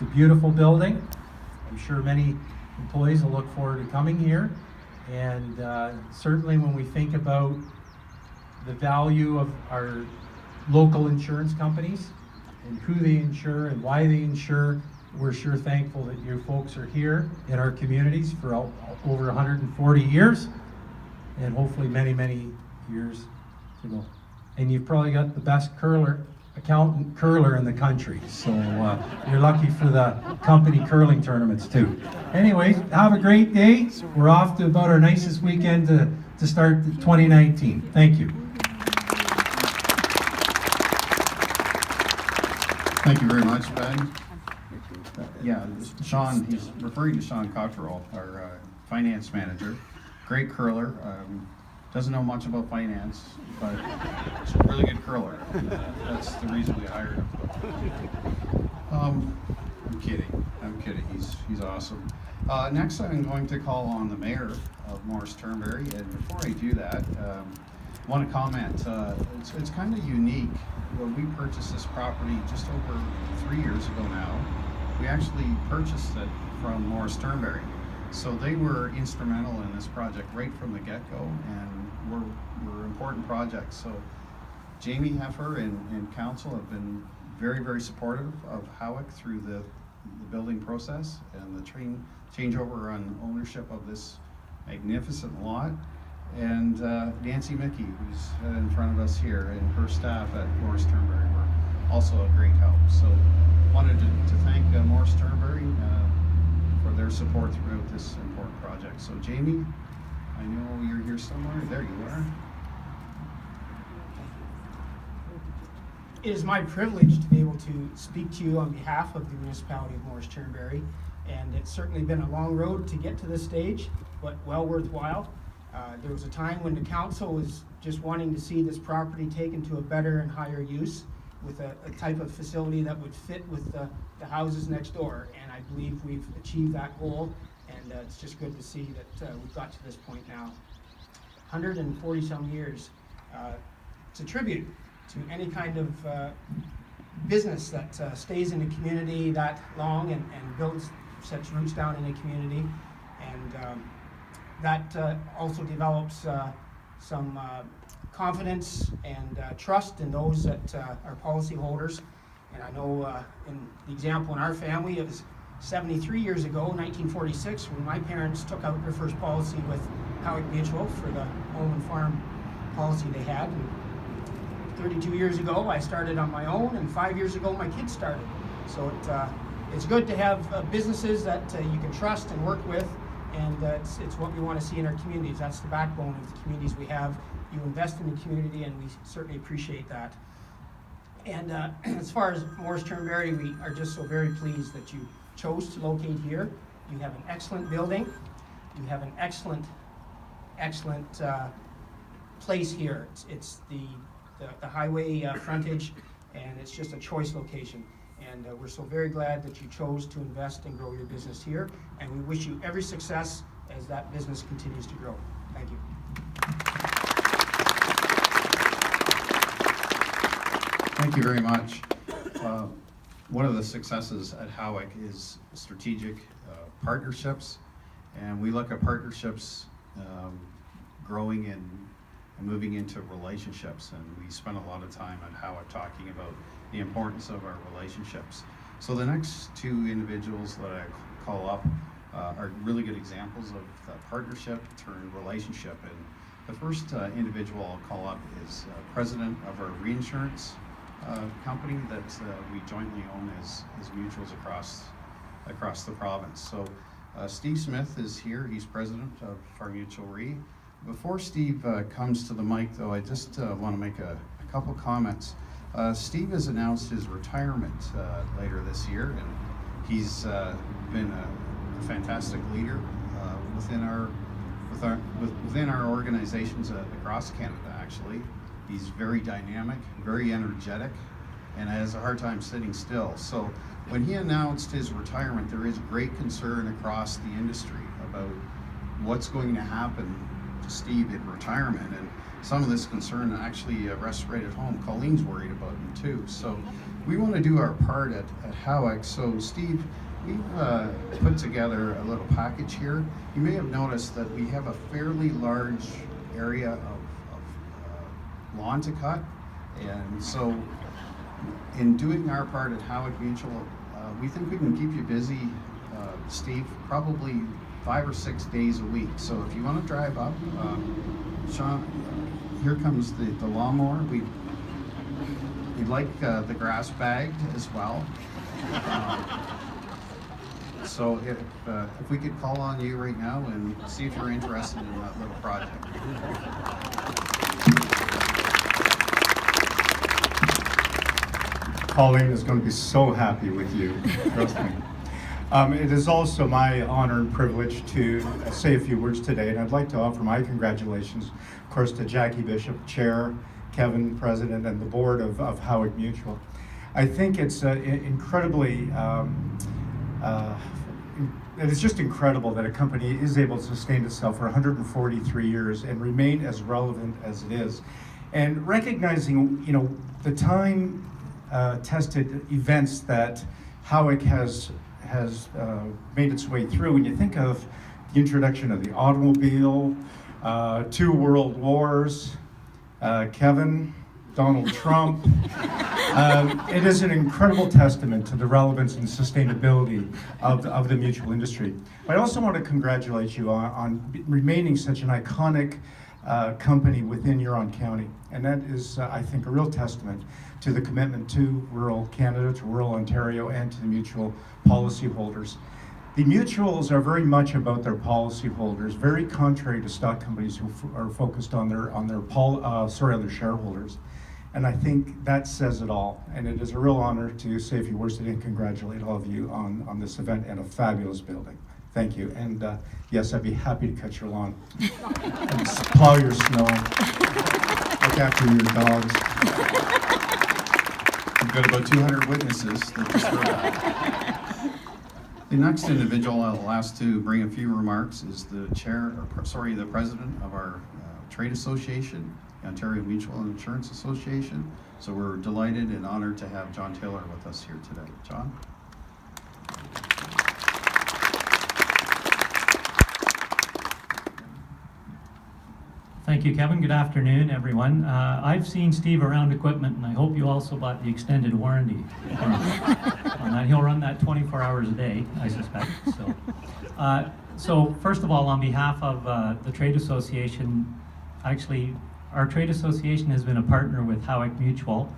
It's a beautiful building. I'm sure many employees will look forward to coming here. And certainly when we think about the value of our local insurance companies and who they insure and why they insure, we're sure thankful that you folks are here in our communities for over 140 years and hopefully many, many years to go. And you've probably got the best accountant curler in the country. So you're lucky for the company curling tournaments too. Anyways, have a great day. We're off to about our nicest weekend to start 2019. Thank you. Thank you very much, Ben. Yeah, Sean, he's referring to Sean Cottrell, our finance manager. Great curler. Doesn't know much about finance, but he's a really good curler. That's the reason we hired him. I'm kidding. He's awesome. Next, I'm going to call on the mayor of Morris Turnberry, and before I do that, I want to comment. It's kind of unique. When we purchased this property just over 3 years ago now, we actually purchased it from Morris Turnberry. So they were instrumental in this project right from the get-go, and were important projects. So Jamie Heffer and council have been very, very supportive of Howick through the building process and the changeover on ownership of this magnificent lot. And Nancy Mickey, who's in front of us here, and her staff at Morris Turnberry were also a great help. So wanted to thank Morris Turnberry for their support throughout this important project. So Jamie, I know you're here somewhere. There you are. It is my privilege to be able to speak to you on behalf of the municipality of Morris Turnberry, and it's certainly been a long road to get to this stage, but well worthwhile. There was a time when the council was just wanting to see this property taken to a better and higher use with a type of facility that would fit with the houses next door, and I believe we've achieved that goal, and it's just good to see that we've got to this point now. 140 some years. It's a tribute to any kind of business that stays in the community that long and builds such roots down in the community, and that also develops some confidence and trust in those that are policyholders. And I know in the example in our family, it was 73 years ago, 1946, when my parents took out their first policy with Howick Mutual for the home and farm policy they had. And 32 years ago, I started on my own, and 5 years ago, my kids started. So it's good to have businesses that you can trust and work with, and it's what we want to see in our communities. That's the backbone of the communities we have. You invest in the community, and we certainly appreciate that. And as far as Morris Turnberry, we are just so very pleased that you chose to locate here. You have an excellent building. You have an excellent place here. It's the highway frontage, and it's just a choice location. And we're so very glad that you chose to invest and grow your business here. And we wish you every success as that business continues to grow. Thank you. Thank you very much. One of the successes at Howick is strategic partnerships, and we look at partnerships growing and moving into relationships, and we spend a lot of time at Howick talking about the importance of our relationships. So the next two individuals that I call up are really good examples of the partnership turned relationship. And the first individual I'll call up is president of our reinsurance company that we jointly own as mutuals across the province. So Steve Smith is here. He's president of Farm Mutual Re. Before Steve comes to the mic, though, I just want to make a couple comments. Steve has announced his retirement later this year, and he's been a fantastic leader within our organizations across Canada. Actually, he's very dynamic, very energetic, and has a hard time sitting still. So when he announced his retirement, there is great concern across the industry about what's going to happen to Steve in retirement, and some of this concern actually rests right at home. Colleen's worried about him too. So we want to do our part at Howick. So Steve, we've put together a little package here. You may have noticed that we have a fairly large area of lawn to cut. And so in doing our part at Howick Mutual, we think we can keep you busy, Steve, probably 5 or 6 days a week. So if you want to drive up, Sean, here comes the lawnmower. We'd like the grass bagged as well. So if we could call on you right now and see if you're interested in that little project. Colleen is going to be so happy with you, trust me. It is also my honor and privilege to say a few words today, and I'd like to offer my congratulations, of course, to Jackie Bishop, Chair, Kevin, President, and the Board of Howick Mutual. I think it's incredibly, it is just incredible that a company is able to sustain itself for 143 years and remain as relevant as it is. And recognizing, the time tested events that Howick has made its way through. When you think of the introduction of the automobile, 2 world wars, Kevin, Donald Trump, it is an incredible testament to the relevance and sustainability of the mutual industry. But I also want to congratulate you on remaining such an iconic company within Huron County. And that is, I think, a real testament to the commitment to rural Canada, to rural Ontario, and to the mutual policyholders. The mutuals are very much about their policyholders, very contrary to stock companies who are focused on their shareholders. And I think that says it all. And it is a real honor to say a few words today and congratulate all of you on this event and a fabulous building. Thank you. And yes, I'd be happy to cut your lawn and plow your snow, look after your dogs. We've got about 200 witnesses that deserve that. The next individual I'll ask to bring a few remarks is the president of our trade association, the Ontario Mutual Insurance Association. So we're delighted and honored to have John Taylor with us here today. John? Thank you, Kevin. Good afternoon, everyone. I've seen Steve around equipment, and I hope you also bought the extended warranty on that. He'll run that 24 hours a day, I suspect. So first of all, on behalf of the trade association, actually, our trade association has been a partner with Howick Mutual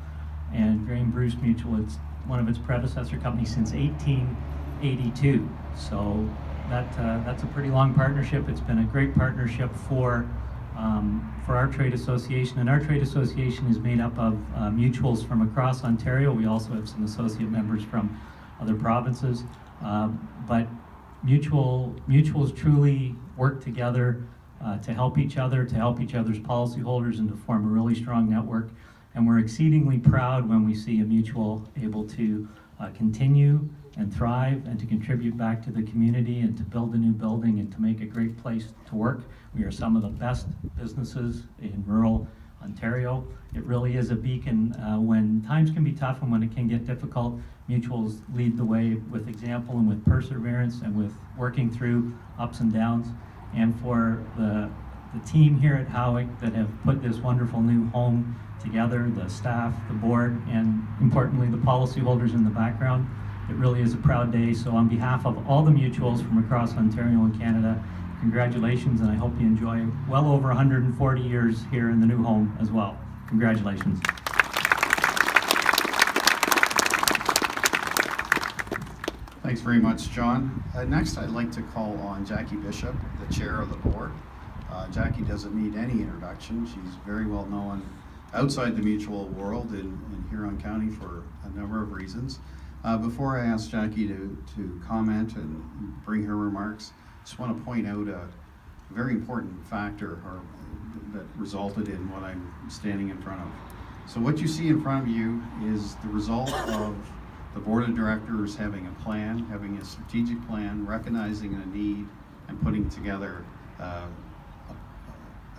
and Graham Bruce Mutual. It's one of its predecessor companies since 1882. So that's a pretty long partnership. It's been a great partnership for our trade association, and our trade association is made up of mutuals from across Ontario. We also have some associate members from other provinces, but mutuals truly work together to help each other, to help each other's policyholders, and to form a really strong network. And we're exceedingly proud when we see a mutual able to continue and thrive and to contribute back to the community and to build a new building and to make a great place to work. We are some of the best businesses in rural Ontario. It really is a beacon when times can be tough and when it can get difficult. Mutuals lead the way with example and with perseverance and with working through ups and downs. And for the team here at Howick that have put this wonderful new home together, the staff, the board, and importantly the policyholders in the background, it really is a proud day. So on behalf of all the mutuals from across Ontario and Canada, congratulations, and I hope you enjoy well over 140 years here in the new home as well. Congratulations. Thanks very much, John. Next, I'd like to call on Jackie Bishop, the chair of the board. Jackie doesn't need any introduction. She's very well known outside the mutual world in Huron County for a number of reasons. Before I ask Jackie to comment and bring her remarks, I just want to point out a very important factor that resulted in what I'm standing in front of. So what you see in front of you is the result of the board of directors having a plan, having a strategic plan, recognizing a need, and putting together a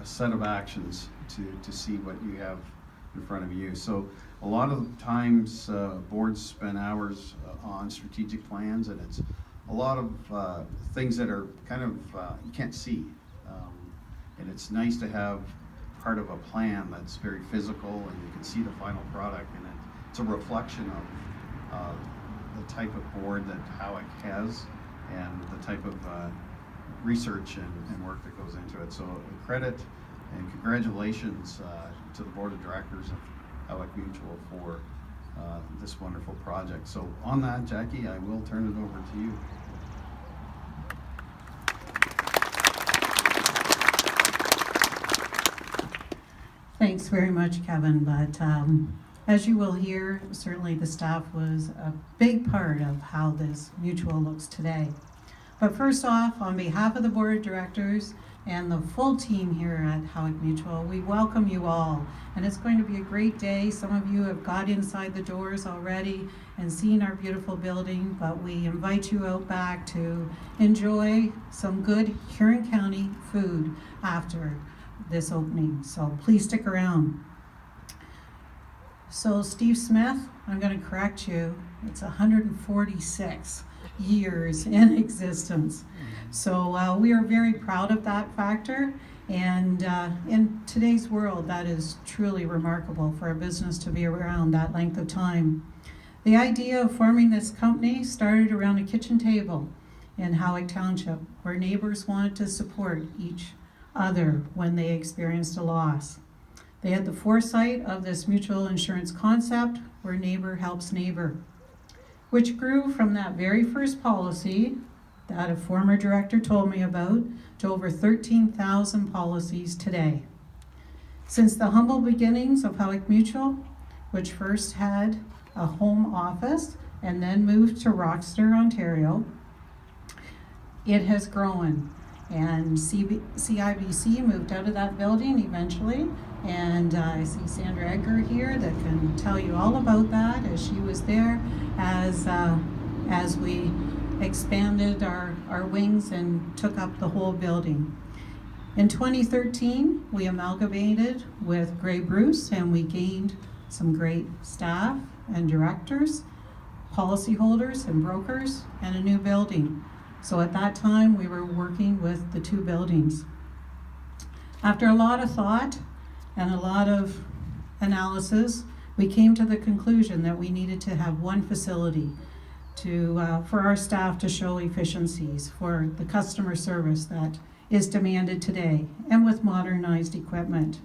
set of actions to see what you have in front of you. So a lot of times boards spend hours on strategic plans, and it's a lot of things that are kind of you can't see. And it's nice to have part of a plan that's very physical, and you can see the final product, and it's a reflection of the type of board that Howick has and the type of research and work that goes into it. So credit and congratulations to the board of directors of Howick Mutual for this wonderful project. So on that, Jackie, I will turn it over to you. Thanks very much, Kevin. But as you will hear, certainly the staff was a big part of how this mutual looks today. But first off, on behalf of the board of directors and the full team here at Howick Mutual, we welcome you all. And it's going to be a great day. Some of you have got inside the doors already and seen our beautiful building, but we invite you out back to enjoy some good Huron County food after this opening. So please stick around. So Steve Smith, I'm going to correct you. It's 146 years in existence. So we are very proud of that factor. And in today's world, that is truly remarkable for a business to be around that length of time. The idea of forming this company started around a kitchen table in Howick Township, where neighbors wanted to support each other when they experienced a loss. They had the foresight of this mutual insurance concept where neighbor helps neighbor, which grew from that very first policy that a former director told me about to over 13,000 policies today. Since the humble beginnings of Howick Mutual, which first had a home office and then moved to Rochester, Ontario, it has grown. And CIBC moved out of that building eventually, and I see Sandra Edgar here that can tell you all about that, as she was there as we expanded our wings and took up the whole building. In 2013, we amalgamated with Grey Bruce, and we gained some great staff and directors, policyholders and brokers, and a new building. So at that time, we were working with the two buildings. After a lot of thought and a lot of analysis, we came to the conclusion that we needed to have one facility for our staff to show efficiencies, for the customer service that is demanded today, and with modernized equipment.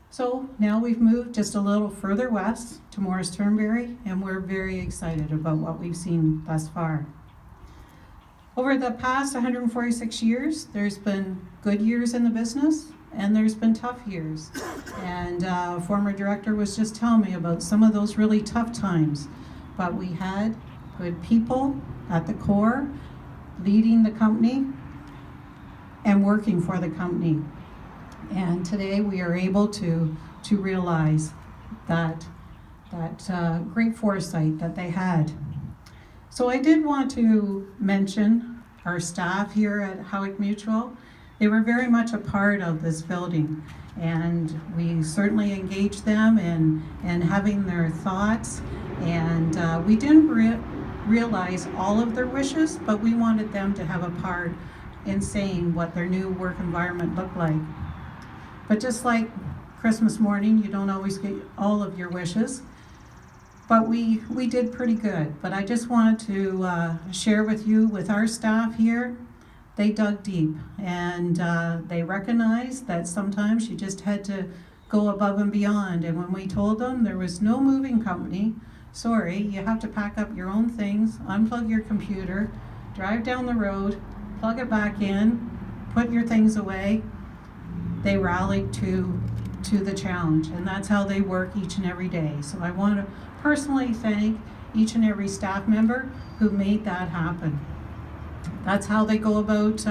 So now we've moved just a little further west to Morris Turnberry, and we're very excited about what we've seen thus far. Over the past 146 years, there's been good years in the business, and there's been tough years. And a former director was just telling me about some of those really tough times. But we had good people at the core, leading the company and working for the company. And today we are able to realize that great foresight that they had. So I did want to mention our staff here at Howick Mutual. They were very much a part of this building, and we certainly engaged them in having their thoughts, and we didn't realize all of their wishes, but we wanted them to have a part in saying what their new work environment looked like. But just like Christmas morning, you don't always get all of your wishes. But we did pretty good. But I just wanted to share with you, with our staff here, they dug deep, and they recognized that sometimes you just had to go above and beyond. And when we told them there was no moving company, sorry, you have to pack up your own things, unplug your computer, drive down the road, plug it back in, put your things away, they rallied to the challenge. And that's how they work each and every day. So I want to personally thank each and every staff member who made that happen. That's how they go about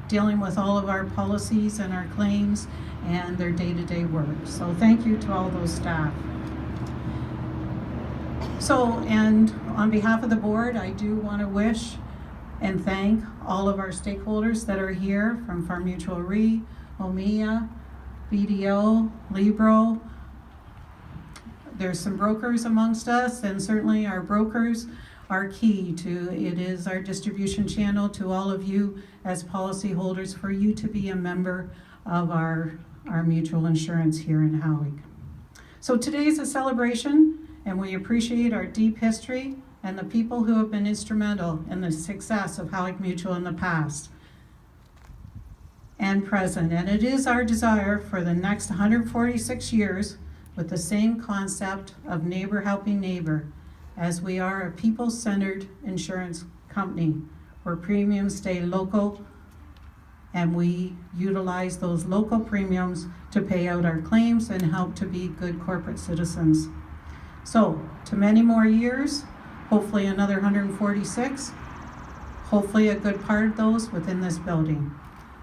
dealing with all of our policies and our claims and their day-to-day work. So thank you to all those staff. So, and on behalf of the board, I do want to wish and thank all of our stakeholders that are here, from Farm Mutual Re, OMIA, BDO, Libro, there's some brokers amongst us, and certainly our brokers are key to, it is our distribution channel to all of you as policyholders for you to be a member of our mutual insurance here in Howick. So today's a celebration, and we appreciate our deep history and the people who have been instrumental in the success of Howick Mutual in the past and present. And it is our desire for the next 146 years with the same concept of neighbor helping neighbor, as we are a people-centered insurance company where premiums stay local and we utilize those local premiums to pay out our claims and help to be good corporate citizens. So, to many more years, hopefully another 146, hopefully a good part of those within this building.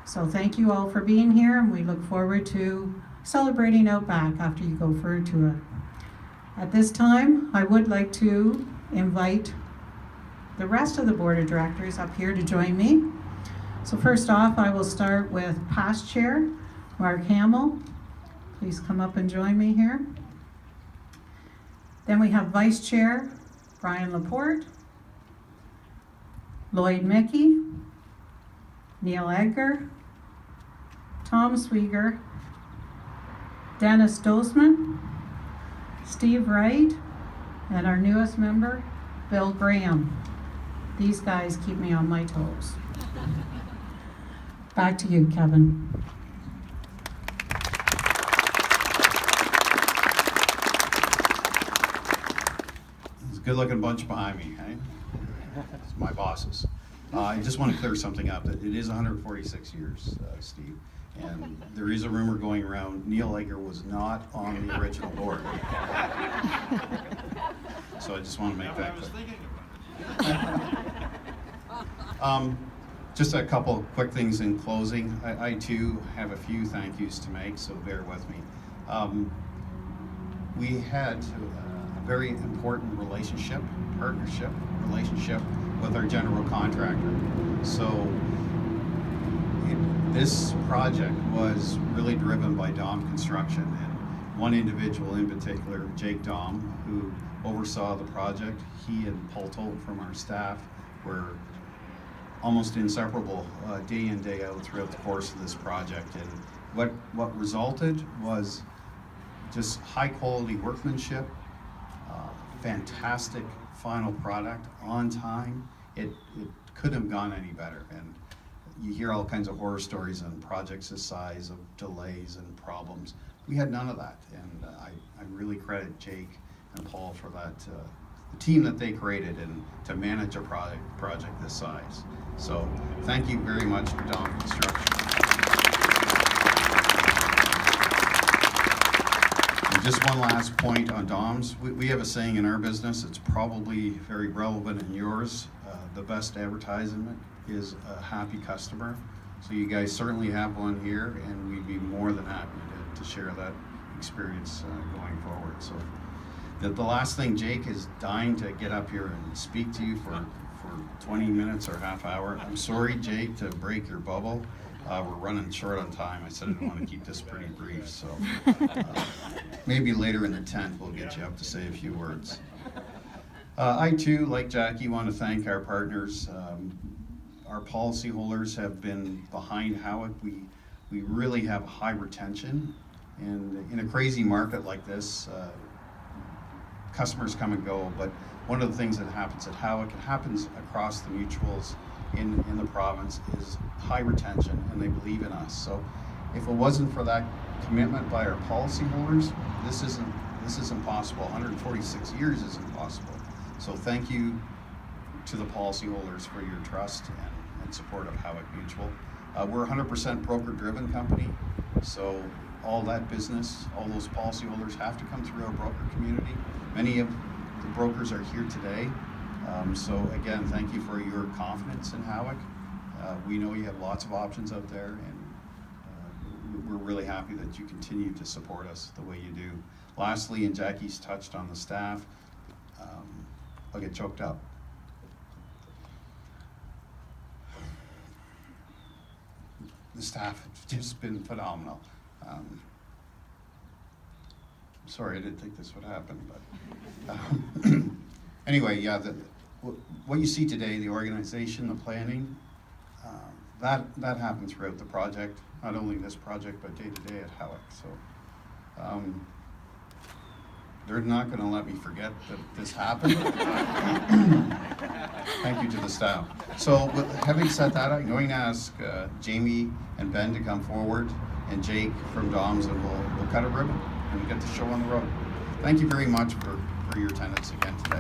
So thank you all for being here, and we look forward to celebrating out back after you go for a tour. At this time, I would like to invite the rest of the board of directors up here to join me. So first off, I will start with past chair, Mark Hamill. Please come up and join me here. Then we have vice chair, Brian Laporte, Lloyd Mickey, Neil Edgar, Tom Swieger, Dennis Dosman, Steve Wright, and our newest member, Bill Graham. These guys keep me on my toes. Back to you, Kevin. It's a good-looking bunch behind me, eh? It's my bosses. I just want to clear something up. That it is 146 years, Steve, and there is a rumor going around. Neil Edgar was not on the original board, so I just want to make that clear. Just a couple quick things in closing. I too have a few thank yous to make, so bear with me. We had a very important partnership relationship with our general contractor. So this project was really driven by Dom Construction, and one individual in particular, Jake Dom, who oversaw the project. He and Paul Tolton from our staff were almost inseparable day in, day out throughout the course of this project. And what resulted was just high quality workmanship, fantastic final product on time. It couldn't have gone any better. And you hear all kinds of horror stories on projects this size of delays and problems. We had none of that. And I really credit Jake and Paul for that, the team that they created and to manage a project this size. So thank you very much to Dom Construction. And just one last point on Dom's. We have a saying in our business, it's probably very relevant in yours. The best advertisement is a happy customer. So you guys certainly have one here, and we'd be more than happy to share that experience going forward. So the last thing, Jake is dying to get up here and speak to you for 20 minutes or half hour. I'm sorry, Jake, to break your bubble. We're running short on time. I said I want to keep this pretty brief, so maybe later in the tent we'll get you up to say a few words. I too, like Jackie, want to thank our partners. Our policyholders have been behind Howick. We really have high retention, and in a crazy market like this, customers come and go, but one of the things that happens at Howick, it happens across the mutuals in the province, is high retention, and they believe in us. So if it wasn't for that commitment by our policyholders, this isn't possible. 146 years isn't possible. So thank you to the policyholders for your trust and support of Howick Mutual. We're a 100% broker-driven company, so all that business, all those policyholders have to come through our broker community. Many of the brokers are here today. So again, thank you for your confidence in Howick. We know you have lots of options out there, and we're really happy that you continue to support us the way you do. Lastly, and Jackie's touched on the staff, I'll get choked up. The staff have just been phenomenal. sorry, I didn't think this would happen, but anyway, yeah, what you see today, the organization, the planning, that happened throughout the project, not only this project, but day to day at Howick. So they're not going to let me forget that this happened. Thank you to the staff. So having said that, I'm going to ask Jamie and Ben to come forward, and Jake from Dom's, and we'll cut a ribbon and get the show on the road. Thank you very much for your attendance again today.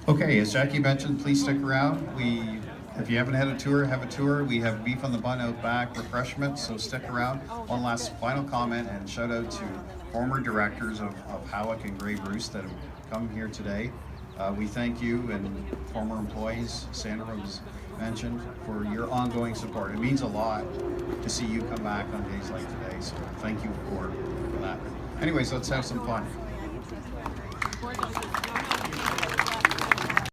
Okay, as Jackie mentioned, please stick around. If you haven't had a tour, have a tour. We have beef on the bun out back, refreshments, so stick around. One last final comment and shout out to former directors of Howick and Grey Bruce that have come here today. We thank you, and former employees, Sandra was mentioned, for your ongoing support. It means a lot to see you come back on days like today, so thank you for that. Anyways, let's have some fun.